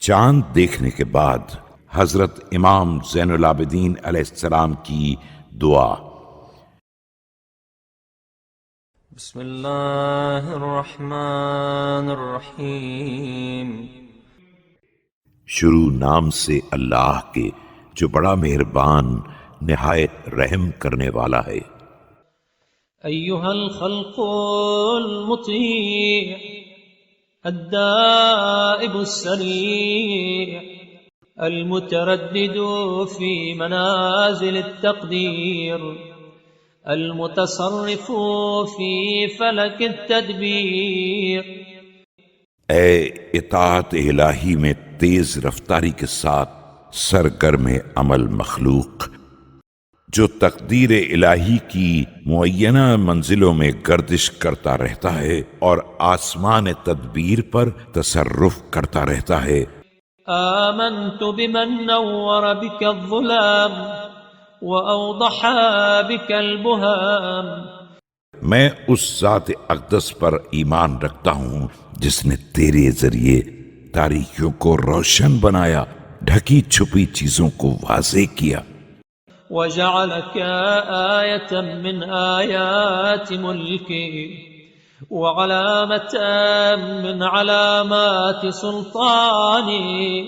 چاند دیکھنے کے بعد حضرت امام زین العابدین علیہ السلام کی دعا۔ بسم اللہ الرحمن الرحیم۔ شروع نام سے اللہ کے جو بڑا مہربان نہایت رحم کرنے والا ہے۔ ایہا الخلق المطیع الدائب السریع المتردد فی منازل التقدیر المتصرف فی فلک التدبیر۔ اے اطاعت الہی میں تیز رفتاری کے ساتھ سرگرم عمل مخلوق، جو تقدیر الہی کی معینہ منزلوں میں گردش کرتا رہتا ہے اور آسمان تدبیر پر تصرف کرتا رہتا ہے۔ آمنت بمن نور بك الظلام وأوضح بك البهام۔ میں اس ذات اقدس پر ایمان رکھتا ہوں جس نے تیرے ذریعے تاریکیوں کو روشن بنایا، ڈھکی چھپی چیزوں کو واضح کیا۔ وجعلك آية من آيات ملكه وعلامة من علامات سلطانه۔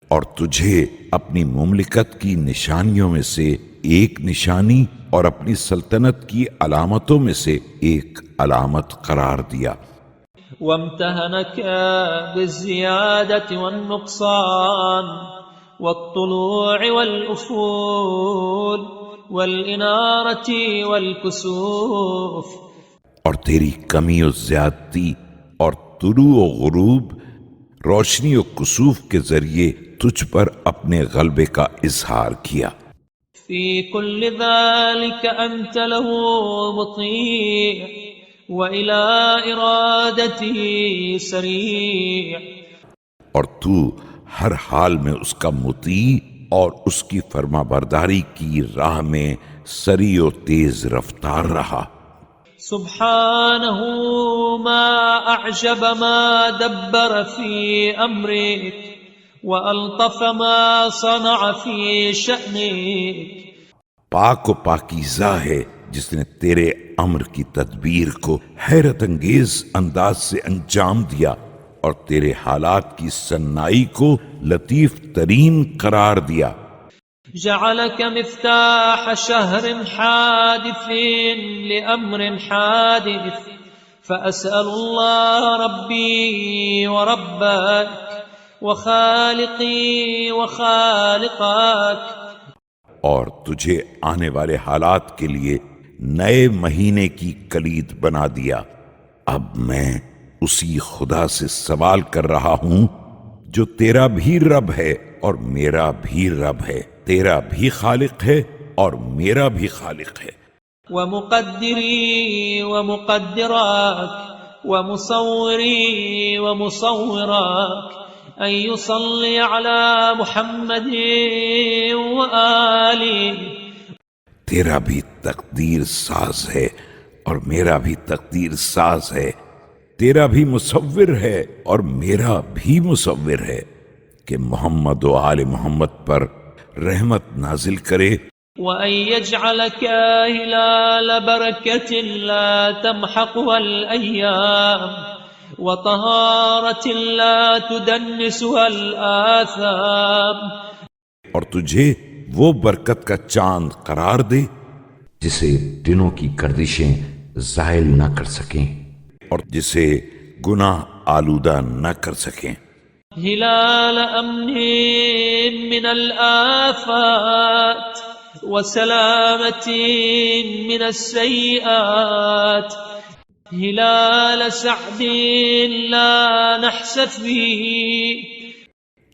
اور تجھے اپنی مملکت کی نشانیوں میں سے ایک نشانی اور اپنی سلطنت کی علامتوں میں سے ایک علامت قرار دیا۔ وامتهنك بالزيادة والنقصان والطلوع والأفول والإنارة والكسوف۔ اور تیری کمی و زیادتی اور طلوع و غروب، روشنی و کسوف کے ذریعے تجھ پر اپنے غلبے کا اظہار کیا۔ في كل ذلك أنت له مطيع وإلى إرادته سريع۔ اور تو ہر حال میں اس کا مطیع اور اس کی فرما برداری کی راہ میں سریع و تیز رفتار رہا۔ سبحانه ما أعجب ما دبر في أمرك وألطف ما صنع في شأنك۔ پاک و پاکیزہ ہے جس نے تیرے امر کی تدبیر کو حیرت انگیز انداز سے انجام دیا اور تیرے حالات کی سنائی کو لطیف ترین قرار دیا۔ جعلك مفتاح شهر حادث لأمر حادث فأسأل الله ربي وربك وخالقي وخالقك۔ اور تجھے آنے والے حالات کے لیے نئے مہینے کی کلید بنا دیا۔ اب میں اسی خدا سے سوال کر رہا ہوں جو تیرا بھی رب ہے اور میرا بھی رب ہے، تیرا بھی خالق ہے اور میرا بھی خالق ہے۔ ومقدري ومقدراك ومصوري ومصوراك أن يصلي على محمد وآله۔ تیرا بھی تقدیر ساز ہے اور میرا بھی تقدیر ساز ہے، تیرا بھی مصور ہے اور میرا بھی مصور ہے کہ محمد و آل محمد پر رحمت نازل کرے۔ وأن يجعلك هلال بركة لا تمحقها الأيام وطهارة لا تدنسها الآثام۔ اور تجھے وہ برکت کا چاند قرار دے جسے دنوں کی گردشیں زائل نہ کر سکیں اور جسے گناہ آلودہ نہ کر سکیں۔ هلال أمن من الآفات وسلامة من السيئات هلال سعد لا نحسف به۔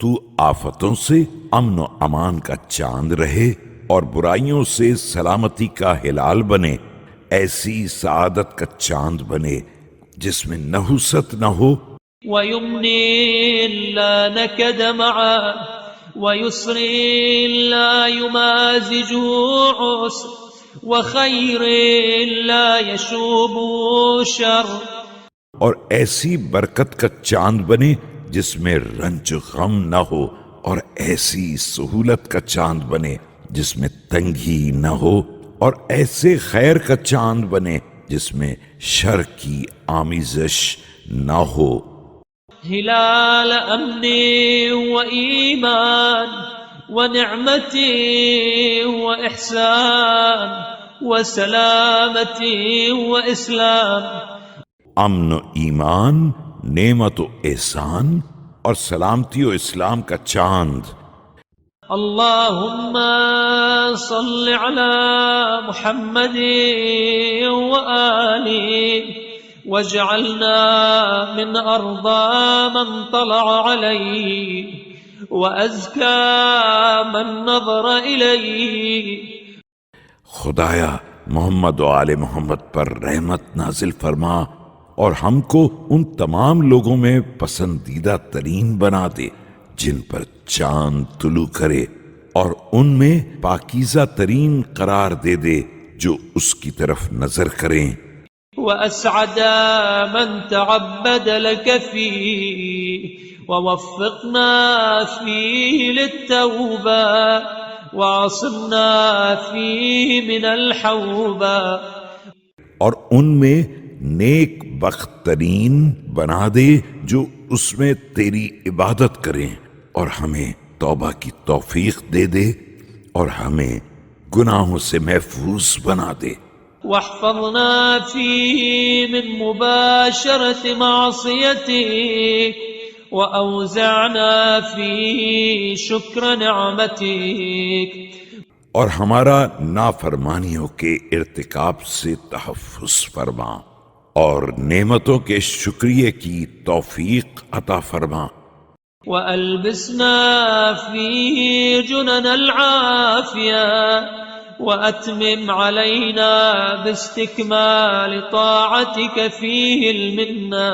تو آفتوں سے امن و امان کا چاند رہے اور برائیوں سے سلامتی کا ہلال بنے، ایسی سعادت کا چاند بنے جس میں نحوست نہ ہو، ويمن لا نكد معه ويسر لا يمازجه عسر وخير لا يشوب شر۔ اور ایسی برکت کا چاند بنے جس میں رنج غم نہ ہو، اور ایسی سہولت کا چاند بنے جس میں تنگی نہ ہو، اور ایسے خیر کا چاند بنے جس میں شر کی آمیزش نہ ہو۔ هلال أمن وإيمان ونعمة وإحسان وسلامة وإسلام، امن و ایمان، نعمت و احسان اور سلامتی و اسلام کا چاند۔ اللهم صل على محمد وآله واجعلنا من أرضى من طلع عليه وأزكى من نظر إليه۔ خدایا محمد و آل محمد پر رحمت نازل فرما اور ہم کو ان تمام لوگوں میں پسندیدہ ترین بنا دے جن پر چاند طلوع کرے، اور ان میں پاکیزہ ترین قرار دے دے جو اس کی طرف نظر کریں۔ وأسعد من تعبد لك فيه ووفقنا فيه للتوبة وعصمنا فيه من الحوبة، اور ان میں نیک بخت ترین بنا دے جو اس میں تیری عبادت کریں، اور ہمیں توبہ کی توفیق دے دے اور ہمیں گناہوں سے محفوظ بنا دے۔ واحفظنا فيه من مباشرة معصيتك وأوزعنا فيه شكر نعمتك، اور ہمارا نافرمانیوں کے ارتکاب سے تحفظ فرما اور نعمتوں کے شکریہ کی توفیق عطا فرما۔ وألبسنا فيه جنن العافية وأتمم علينا باستكمال طاعتك فيه المنة۔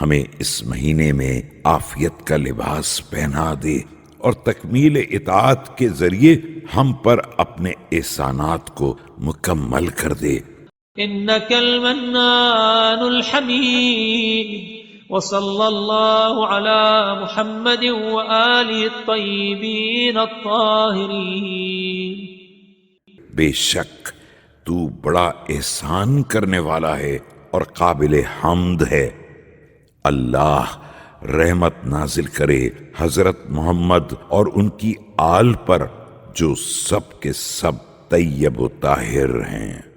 ہمیں اس مہینے میں عافیت کا لباس پہنا دے اور تکمیل اطاعت کے ذریعے ہم پر اپنے احسانات کو مکمل کر دے۔ إنك المنان الحميد، وصلى الله على محمد وآله الطيبين الطاهرين۔ بے شک تو بڑا احسان کرنے والا ہے اور قابل حمد ہے۔ اللہ رحمت نازل کرے حضرت محمد اور ان کی آل پر جو سب کے سب طیب و طاہر ہیں۔